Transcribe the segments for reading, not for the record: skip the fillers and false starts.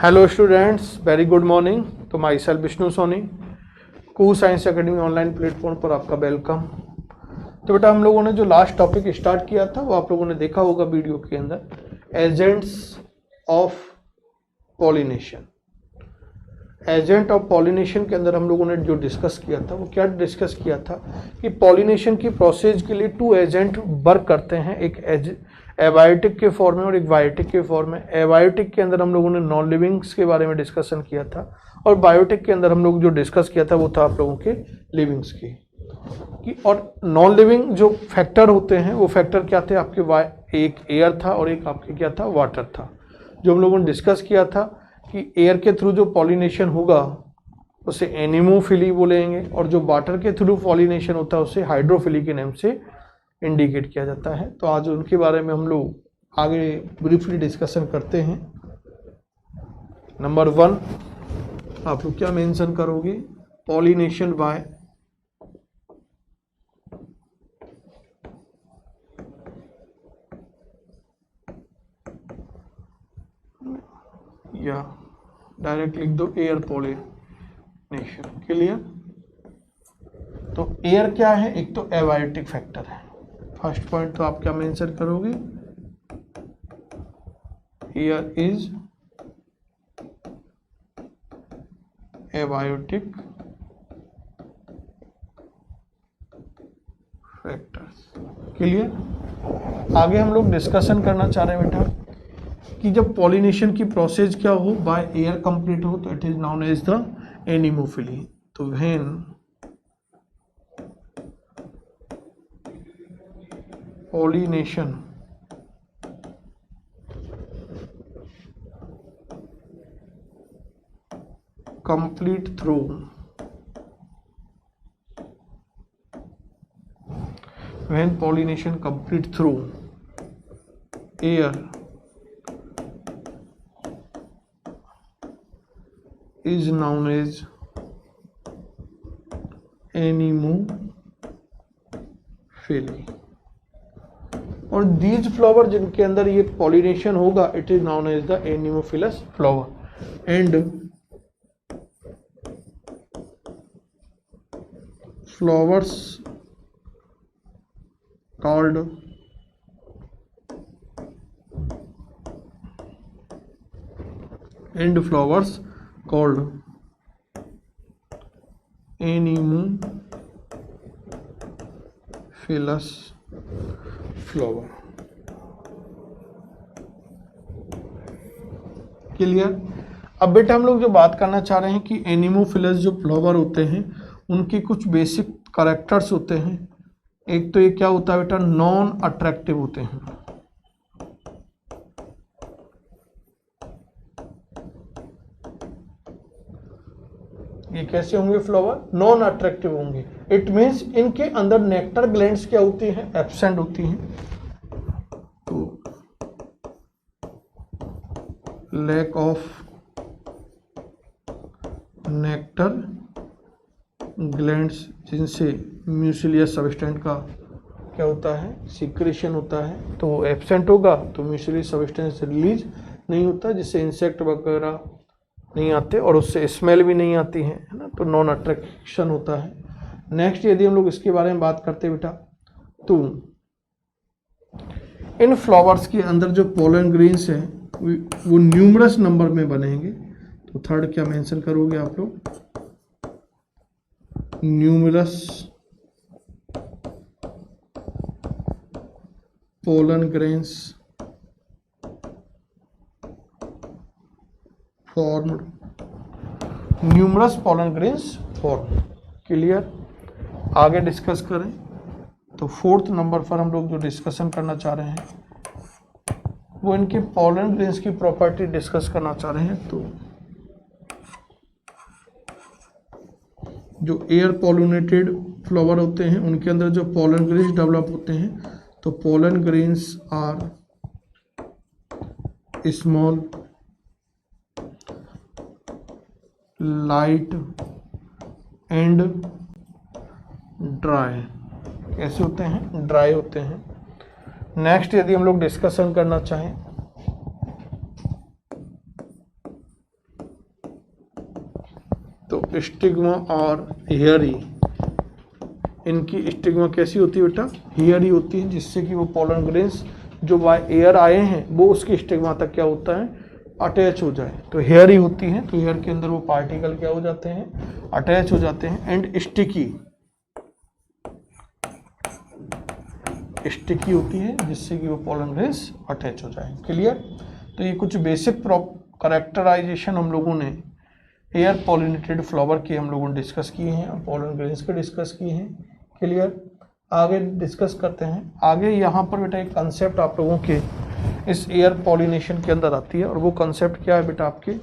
Hello students, very good morning. तो myself Vishnu Soni, कू science academy online platform पर आपका वेलकम। तो बेटा हम लोगों ने जो लास्ट टॉपिक स्टार्ट किया था वो आप लोगों ने देखा होगा वीडियो के अंदर, agents of pollination. Agent of pollination के अंदर हम लोगों ने जो डिस्कस किया था वो क्या डिस्कस किया था कि पॉलिनेशन की प्रोसेस के लिए टू एजेंट वर्क करते हैं, एक एबायोटिक के फॉर्म में और एक बायोटिक के फॉर्म में। एबायोटिक के अंदर हम लोगों ने नॉन लिविंग्स के बारे में डिस्कशन किया था और बायोटिक के अंदर हम लोग जो डिस्कस किया था वो था आप लोगों के लिविंग्स की। और नॉन लिविंग जो फैक्टर होते हैं वो फैक्टर क्या थे आपके, एक एयर था और एक आपके क्या था, वाटर था। जो हम लोगों ने डिस्कस किया था कि एयर के थ्रू जो पॉलिनेशन होगा उसे एनिमोफिली बोलेंगे और जो वाटर के थ्रू पॉलिनेशन होता है उसे हाइड्रोफिली के नाम से इंडिकेट किया जाता है। तो आज उनके बारे में हम लोग आगे ब्रीफली डिस्कशन करते हैं। नंबर 1 आप लोग क्या मेंशन करोगे, पॉलिनेशन बाय या डायरेक्ट लिख दो एयर पॉलिनेशन। क्लियर? तो एयर क्या है, एक तो एबायोटिक फैक्टर है। फर्स्ट पॉइंट तो आप क्या मेंशन करोगे, air is abiotic factors. Clear? आगे हम लोग डिस्कशन करना चाह रहे हैं बेटा कि जब पॉलिनेशन की प्रोसेस क्या हो, बाय एयर कंप्लीट हो तो it is known as the anemophily. तो when pollination complete through when pollination complete through air is known as anemophily। और दीज फ्लावर जिनके अंदर ये पॉलिनेशन होगा it is known as the anemophilous flower and flowers called anemophilous flower. Clear? अब बेटा हम लोग जो बात करना चाह रहे हैं कि एनिमोफिलस जो फ्लावर होते हैं उनके कुछ बेसिक कैरेक्टर्स होते हैं। एक तो ये क्या होता है बेटा, नॉन अट्रैक्टिव होते हैं। ये कैसे होंगे फ्लावर, नॉन अट्रैक्टिव होंगे। इट मीन्स इनके अंदर नेक्टर ग्लैंड्स क्या होती हैं, एब्सेंट होती हैं। तो लैक ऑफ नेक्टर ग्लैंड्स जिनसे म्यूसिलियस सब्सटेंस का क्या होता है, सिक्रेशन होता है। तो एब्सेंट होगा तो म्यूसिलियस सब्सटेंस रिलीज नहीं होता, जिससे इंसेक्ट वगैरह नहीं आते और उससे स्मेल भी नहीं आती है ना। तो नॉन अट्रैक्शन होता है। नेक्स्ट यदि हम लोग इसके बारे में बात करते हैं बेटा, तो इन फ्लावर्स के अंदर जो पोलन ग्रेन्स हैं वो न्यूमरस नंबर में बनेंगे। तो थर्ड क्या मेंशन करोगे आप लोग, numerous pollen grains formed, numerous pollen grains form. Clear? आगे डिस्कस करें तो फोर्थ नंबर पर हम लोग जो डिस्कशन करना चाह रहे हैं वो इनके पोलन ग्रेन्स की प्रॉपर्टी डिस्कस करना चाह रहे हैं। तो जो एयर पॉलिनेटेड फ्लावर होते हैं उनके अंदर जो पोलन ग्रेन्स डेवलप होते हैं, तो pollen grains are small, light and dry. कैसे होते हैं, ड्राई होते हैं। नेक्स्ट यदि हम लोग डिस्कशन करना चाहें तो स्टिग्मा और हेयरी, इनकी स्टिग्मा कैसी होती है बेटा? हेयरी होती है, जिससे कि वो पोलन ग्रेन्स जो बाय एयर आए हैं वो उसकी स्टिग्मा तक क्या होता है? अटैच हो जाए, तो हेयरी होती है। तो हेयर के अंदर वो पार्टिकल क्या हो जाते हैं? अटैच हो जाते हैं। एंड स्टिकी होती है, जिससे कि वो पोलन ग्रेन्स अटैच हो जाए। क्लियर? तो ये कुछ बेसिक कैरेक्टराइजेशन हम लोगों ने एयर पॉलिनेटेड फ्लावर के हम लोगों ने डिस्कस किए हैं और पोलन ग्रेन्स के डिस्कस किए हैं। क्लियर? आगे डिस्कस करते हैं। आगे यहाँ पर बेटा एक कंसेप्ट आप लोगों के इस एयर पॉलिनेशन के अंदर आती है, और वो कंसेप्ट क्या है बेटा? आपके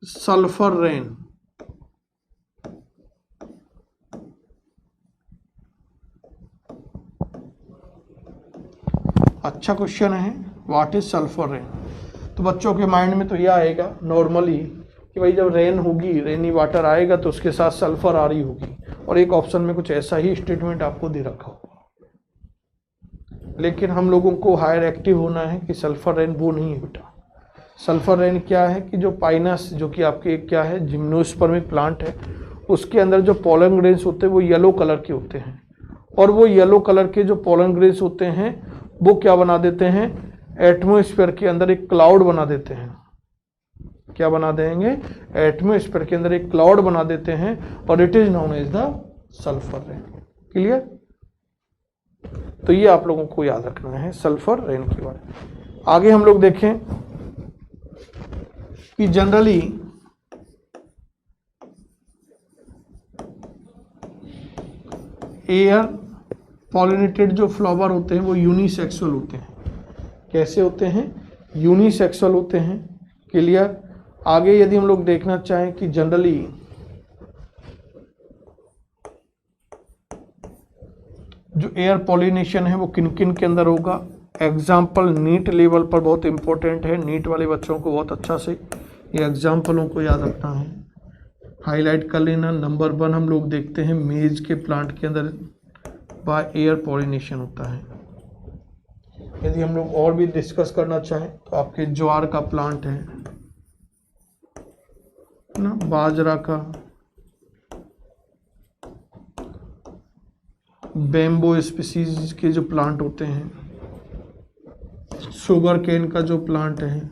सल्फर रेन। अच्छा क्वेश्चन है, व्हाट इज सल्फर रेन? तो बच्चों के माइंड में तो यह आएगा नॉर्मली कि भाई जब रेन होगी, रेनी वाटर आएगा तो उसके साथ सल्फर आ रही होगी, और एक ऑप्शन में कुछ ऐसा ही स्टेटमेंट आपको दे रखा होगा। लेकिन हम लोगों को हायर एक्टिव होना है कि सल्फर रेन वो नहीं है बेटा। सल्फर रेन क्या है कि जो पाइनस, जो कि आपके एक क्या है, जिम्नोस्पर्मिक प्लांट है, उसके अंदर जो पोलन ग्रेन्स होते हैं वो येलो कलर के होते हैं, और वो येलो कलर के जो पोलन ग्रेन्स होते हैं वो क्या बना देते हैं? एटमॉस्फेयर के अंदर एक क्लाउड बना देते हैं। क्या बना देंगे? एटमॉस्फेयर के अंदर एक क्लाउड बना देते हैं, और it is known as the sulphur rain. Clear? तो ये आप लोगों को याद रखना है सल्फर रेन के बारे में। आगे हम लोग देखें कि जनरली एयर पॉलिनेटेड जो फ्लावर होते हैं वो यूनिसेक्सुअल होते हैं। कैसे होते हैं? यूनिसेक्सुअल होते हैं। क्लियर? आगे यदि हम लोग देखना चाहें कि जनरली जो एयर पॉलिनेशन है वो किन किन के अंदर होगा? एग्जाम्पल नीट लेवल पर बहुत इंपॉर्टेंट है। नीट वाले बच्चों को बहुत अच्छा से ये एग्जाम्पलों को याद रखना है, हाईलाइट कर लेना। नंबर 1 हम लोग देखते हैं मेज के प्लांट के अंदर बाय एयर पॉलिनेशन होता है। यदि हम लोग और भी डिस्कस करना चाहें तो आपके ज्वार का प्लांट है ना, बाजरा का, बेम्बो स्पीसीज के जो प्लांट होते हैं, शुगर केन का जो प्लांट है,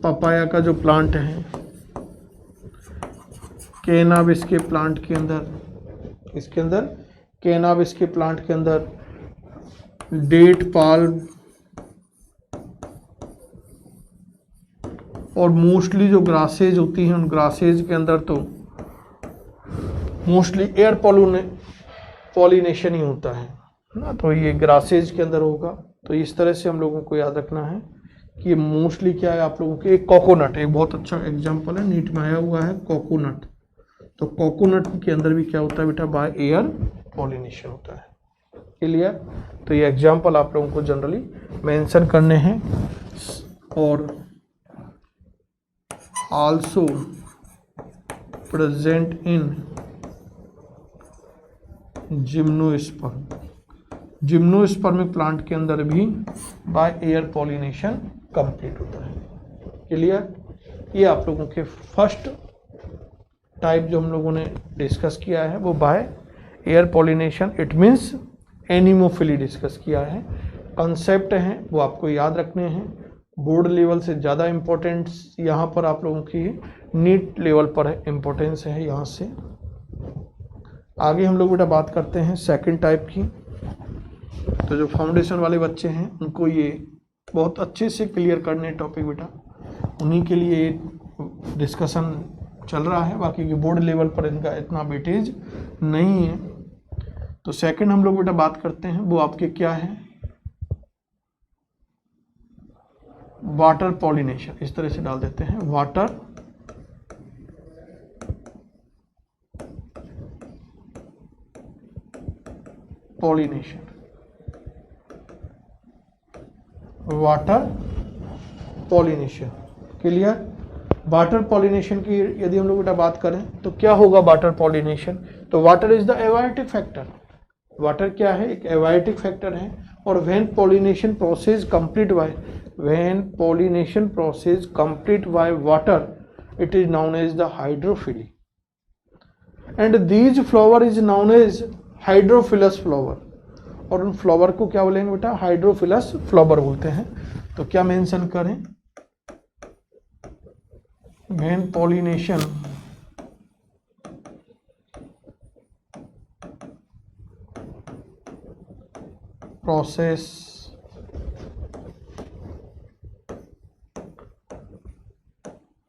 पपाया का जो प्लांट है, कैनाबिस के प्लांट के अंदर, इसके अंदर कैनाबिस के प्लांट के अंदर डेट पाल्म, और मोस्टली जो ग्रासेज होती हैं उन ग्रासेज के अंदर तो मोस्टली एयर पॉलिनेशन ही होता है ना, तो ये ग्रासेज के अंदर होगा। तो इस तरह से हम लोगों को याद रखना है कि ये मोस्टली क्या है आप लोगों के। एक कोकोनट एक बहुत अच्छा एग्जांपल है, नीट में आया हुआ है कोकोनट। तो कोकोनट के अंदर भी क्या होता है बेटा? बाय एयर पॉलिनेशन होता है। क्लियर? तो ये एग्जांपल आप लोगों को जनरली मेंशन करने हैं। और also present in gymnosperm, gymnospermic plant के अंदर भी बाय एयर पॉलिनेशन कंप्लीट होता है। क्लियर? ये आप लोगों के फर्स्ट टाइप जो हम लोगों ने डिस्कस किया है वो by air pollination, it means anemophily discuss किया है। कंसेप्ट हैं वो आपको याद रखने हैं। बोर्ड लेवल से ज़्यादा इम्पोर्टेंस यहाँ पर आप लोगों की नीट लेवल पर है, इम्पोर्टेंस है यहाँ से। आगे हम लोग बेटा बात करते हैं सेकंड टाइप की। तो जो फाउंडेशन वाले बच्चे हैं उनको ये बहुत अच्छे से क्लियर करने टॉपिक बेटा, उन्हीं के लिए डिस्कशन चल रहा है। बाकी के बोर्ड लेवल पर इनका इतना वेटेज नहीं है। तो सेकंड हम लोग बेटा बात करते हैं वो आपके क्या है? Water pollination. इस तरह से डाल देते हैं water pollination. Water pollination. Clear? Water pollination की यदि हम लोग बेटा बात करें तो क्या होगा वाटर पॉलिनेशन? तो water is the abiotic factor. Water क्या है, एक एबायोटिक फैक्टर है। और when pollination process complete by water it is known as the hydrophily, and these flower is known as hydrophilous flower. और उन फ्लावर को क्या बोलेंगे बेटा, हाइड्रोफिलस फ्लावर बोलते हैं। तो क्या मेंशन करें, when pollination process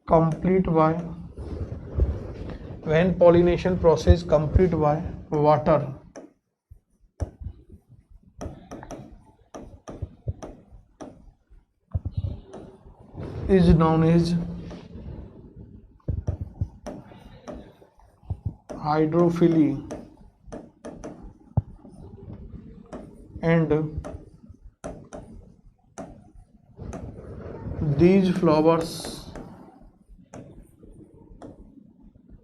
complete by when pollination process complete by water is known as hydrophily, and these flowers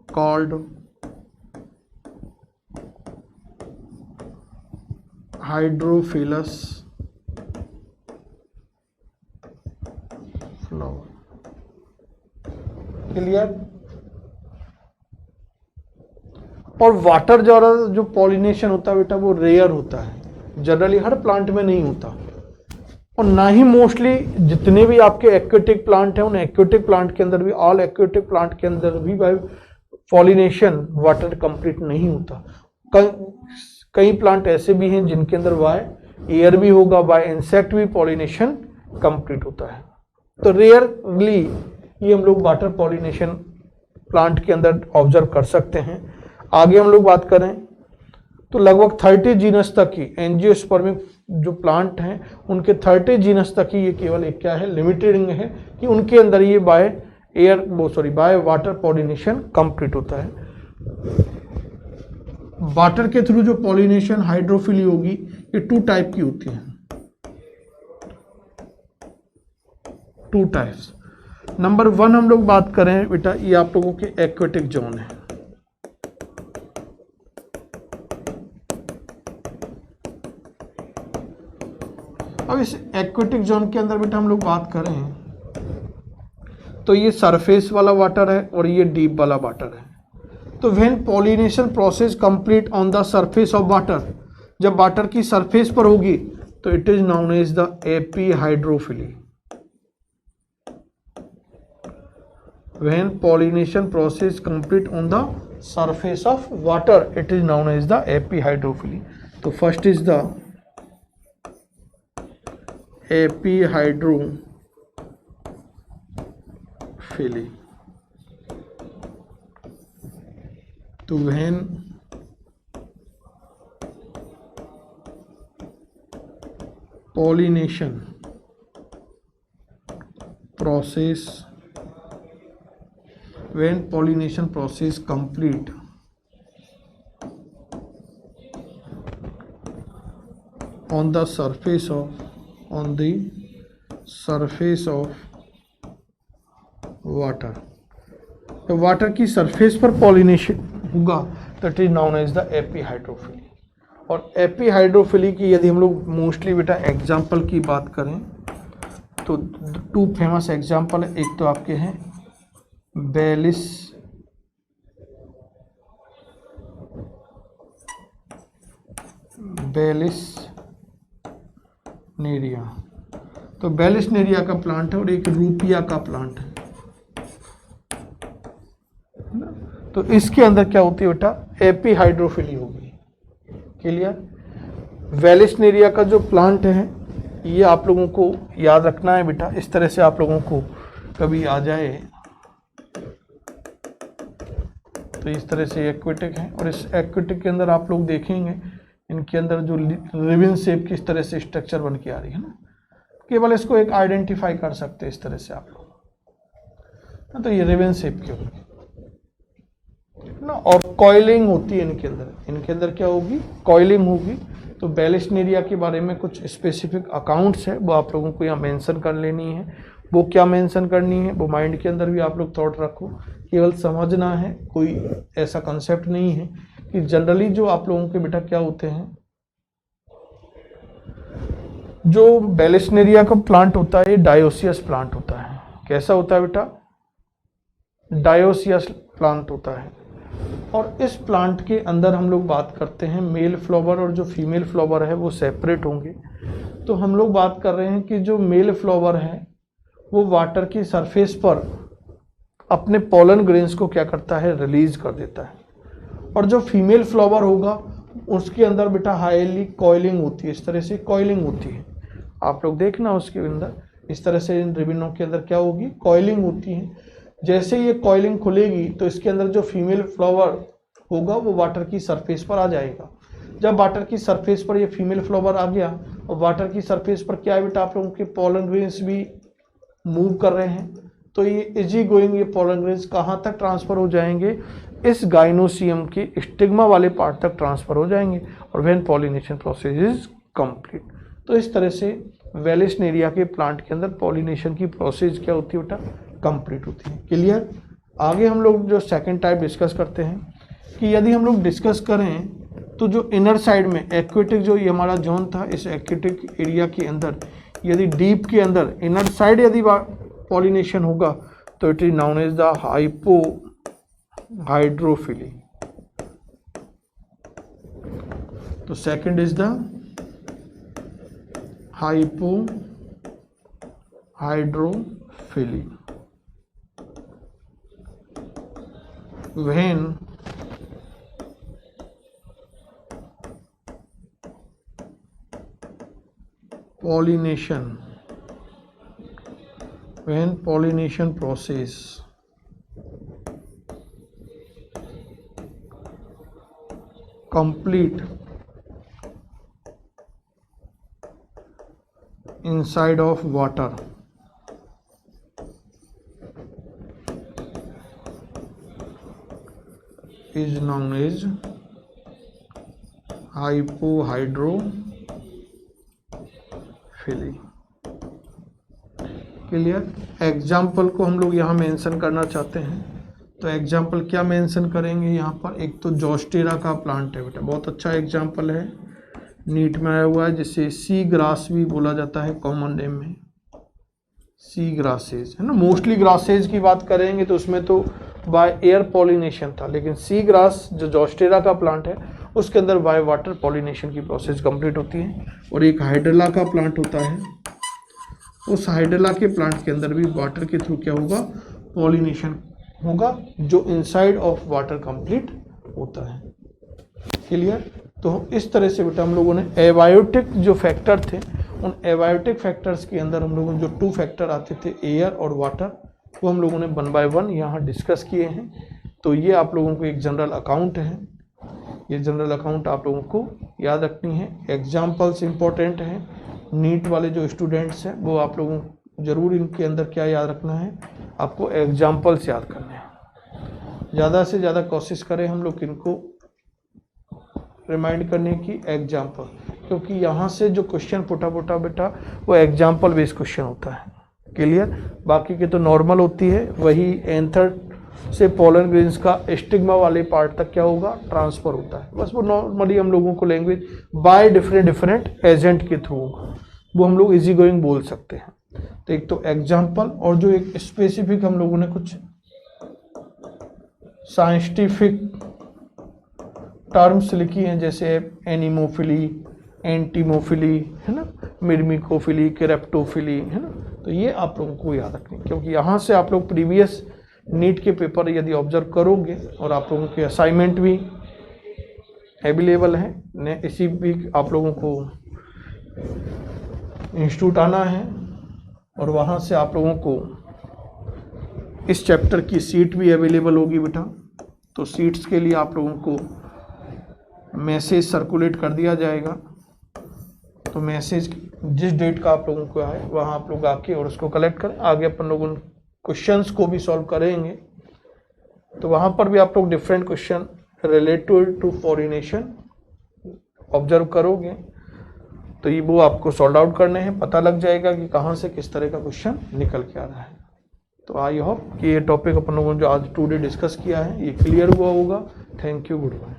called hydrophilous flower। Clear. और वाटर जो पॉलिनेशन होता है बेटा वो रेयर होता है, जनरली हर प्लांट में नहीं होता, और ना ही मोस्टली जितने भी आपके एक्वेटिक प्लांट हैं उन एक्वेटिक प्लांट के अंदर भी, ऑल एक्वेटिक प्लांट के अंदर भी बाय पॉलिनेशन वाटर कंप्लीट नहीं होता। कई प्लांट ऐसे भी हैं जिनके अंदर बाय एयर भी होगा, बाय इंसेक्ट भी पॉलिनेशन कंप्लीट होता है। तो रेयरली ये हम लोग वाटर पॉलिनेशन प्लांट के अंदर ऑब्जर्व कर सकते हैं। आगे हम लोग बात करें तो लगभग 30 जीनस तक ही एंजियोस्पर्मिक जो प्लांट हैं उनके 30 जीनस तक ही ये केवल एक क्या है, लिमिटेड है कि उनके अंदर ये बाय वाटर पॉलिनेशन कंप्लीट होता है। वाटर के थ्रू जो पॉलिनेशन हाइड्रोफिली होगी ये 2 टाइप की होती है, 2 टाइप्स। नंबर 1 हम लोग बात करें बेटा, ये आप लोगों के एक्वेटिक जोन है। अब इस एक्वेटिक जोन के अंदर बेटा हम लोग बात करें तो ये सरफेस वाला वाटर है और ये डीप वाला वाटर है। तो when pollination process complete on the surface of water, जब वाटर की सरफेस पर होगी तो it is known as the epihydrophily. When pollination process complete on the surface of water it is known as the epihydrophily. तो first is the epihydrophily. तो when pollination process complete on the surface of water, तो water की surface पर pollination होगा तो it is known as the एपीहाइड्रोफिली। और एपीहाइड्रोफिली की यदि हम लोग मोस्टली बेटा एग्जाम्पल की बात करें तो 2 फेमस एग्जाम्पल है। एक तो आपके हैं बेलिसनेरिया, तो बेलिसनेरिया का प्लांट है और एक रूपिया का प्लांट है। तो इसके अंदर क्या होती है बेटा, एपीहाइड्रोफिली होगी। क्लियर। वेलिसनेरिया का जो प्लांट है ये आप लोगों को याद रखना है बेटा, इस तरह से आप लोगों को कभी आ जाए तो इस तरह से एक्वेटिक है, और इस एक्वेटिक के अंदर आप लोग देखेंगे इनके अंदर जो रिबन शेप की इस तरह से स्ट्रक्चर बन के आ रही है ना, केवल इसको एक आइडेंटिफाई कर सकते हैं इस तरह से आप लोग। तो ये रिबन शेप की होगी ना, और कॉइलिंग होती है इनके अंदर क्या होगी, कॉइलिंग होगी। तो बेलिसनेरिया के बारे में कुछ स्पेसिफिक अकाउंट्स है वो आप लोगों को यहाँ मेंशन कर लेनी है। वो क्या मेंशन करनी है वो माइंड के अंदर भी आप लोग थॉट रखो, केवल समझना है, कोई ऐसा कंसेप्ट नहीं है कि जनरली जो आप लोगों के बेटा क्या होते हैं जो बेलिस्नेरिया का प्लांट होता है ये डायोसियस प्लांट होता है। कैसा होता है बेटा? डायोसियस प्लांट होता है। और इस प्लांट के अंदर हम लोग बात करते हैं मेल फ्लावर और जो फीमेल फ्लावर है वो सेपरेट होंगे। तो हम लोग बात कर रहे हैं कि जो मेल फ्लावर है वो वाटर की सरफेस पर अपने पोलन ग्रेन्स को क्या करता है? रिलीज कर देता है। और जो फीमेल फ्लावर होगा उसके अंदर बेटा हाईली कॉइलिंग होती है, इस तरह से कॉइलिंग होती है। आप लोग देखना उसके अंदर इस तरह से इन रिबनों के अंदर क्या होगी? कॉइलिंग होती है। जैसे ये कॉइलिंग खुलेगी तो इसके अंदर जो फीमेल फ्लावर होगा वो वाटर की सरफेस पर आ जाएगा। जब वाटर की सरफेस पर ये फीमेल फ्लावर आ गया और वाटर की सरफेस पर क्या है बेटा? आप लोगों के पोलन ग्रेन्स भी मूव कर रहे हैं। तो ये इजी गोइंग ये पोलन ग्रेन्स कहाँ तक ट्रांसफर हो जाएंगे? इस गाइनोसियम के स्टिग्मा वाले पार्ट तक ट्रांसफर हो जाएंगे और when pollination process is complete. तो इस तरह से वेलिस्नेरिया के प्लांट के अंदर पॉलिनेशन की प्रोसेस क्या होती है बेटा? कंप्लीट होती है। क्लियर? आगे हम लोग जो सेकंड टाइप डिस्कस करते हैं कि यदि हम लोग डिस्कस करें तो जो इनर साइड में एक्वेटिक जो ये हमारा जोन था, इस एक्वेटिक एरिया के अंदर यदि डीप के अंदर इनर साइड यदि पॉलिनेशन होगा तो it is known as the hypo hydrophily. तो second is the hypo hydrophily. when pollination process complete inside of water is known as hypohydrophily। Clear? Example को हम लोग यहाँ मेंशन करना चाहते हैं तो एग्जाम्पल क्या मेंशन करेंगे यहाँ पर? एक तो जोस्टेरा का प्लांट है बेटा, बहुत अच्छा एग्जाम्पल है, नीट में आया हुआ है, जिसे सी ग्रास भी बोला जाता है कॉमन नेम में, सी ग्रासेज है ना। मोस्टली ग्रासेज की बात करेंगे तो उसमें तो बाय एयर पॉलिनेशन था, लेकिन सी ग्रास जो जोस्टेरा का प्लांट है उसके अंदर बाय वाटर पॉलिनेशन की प्रोसेस कंप्लीट होती है। और एक हाइड्रेला का प्लांट होता है, उस हाइड्रेला के प्लांट के अंदर भी वाटर के थ्रू क्या होगा? पॉलिनेशन होगा, जो इनसाइड ऑफ वाटर कंप्लीट होता है। क्लियर? तो इस तरह से बेटा हम लोगों ने एबायोटिक जो फैक्टर थे उन एबायोटिक फैक्टर्स के अंदर हम लोगों ने जो 2 फैक्टर आते थे एयर और वाटर, वो हम लोगों ने 1 बाय 1 यहाँ डिस्कस किए हैं। तो ये आप लोगों को एक जनरल अकाउंट है, ये जनरल अकाउंट आप लोगों को याद रखनी है। एग्जाम्पल्स इंपॉर्टेंट हैं, नीट वाले जो स्टूडेंट्स हैं वो आप लोगों को जरूर इनके अंदर क्या याद रखना है? आपको एग्जाम्पल्स याद करने हैं। ज़्यादा से ज़्यादा कोशिश करें हम लोग इनको रिमाइंड करने की एग्जाम्पल, क्योंकि यहाँ से जो क्वेश्चन पुटा बेटा वो एग्जाम्पल बेस्ड क्वेश्चन होता है। क्लियर? बाकी के तो नॉर्मल होती है, वही एंथर से पोलन ग्रेन्स का स्टिग्मा वाले पार्ट तक क्या होगा? ट्रांसफर होता है। बस वो नॉर्मली हम लोगों को लैंग्वेज बाय डिफरेंट एजेंट के थ्रू वो हम लोग इजी गोइंग बोल सकते हैं। तो एक तो एग्जाम्पल और जो एक स्पेसिफिक हम लोगों ने कुछ साइंटिफिक टर्म्स लिखी हैं, जैसे एनिमोफिली, एंटीमोफिली है ना, मिर्मिकोफिली, क्रेप्टोफिली है ना। तो ये आप लोगों को याद रखनी, क्योंकि यहाँ से आप लोग प्रीवियस नीट के पेपर यदि ऑब्जर्व करोगे और आप लोगों के असाइनमेंट भी अवेलेबल है, इसी वीक आप लोगों को इंस्टीट्यूट आना है और वहाँ से आप लोगों को इस चैप्टर की सीट भी अवेलेबल होगी बेटा। तो सीट्स के लिए आप लोगों को मैसेज सर्कुलेट कर दिया जाएगा। तो मैसेज जिस डेट का आप लोगों को आए वहाँ आप लोग आके और उसको कलेक्ट करें। आगे अपन लोग उन क्वेश्चंस को भी सॉल्व करेंगे, तो वहाँ पर भी आप लोग different question related to pollination observe करोगे, तो ये वो आपको सॉल्व आउट करने हैं, पता लग जाएगा कि कहाँ से किस तरह का क्वेश्चन निकल के आ रहा है। तो आई होप कि ये टॉपिक अपन लोगों ने जो आज टुडे डिस्कस किया है ये क्लियर हुआ होगा। Thank you, good bye.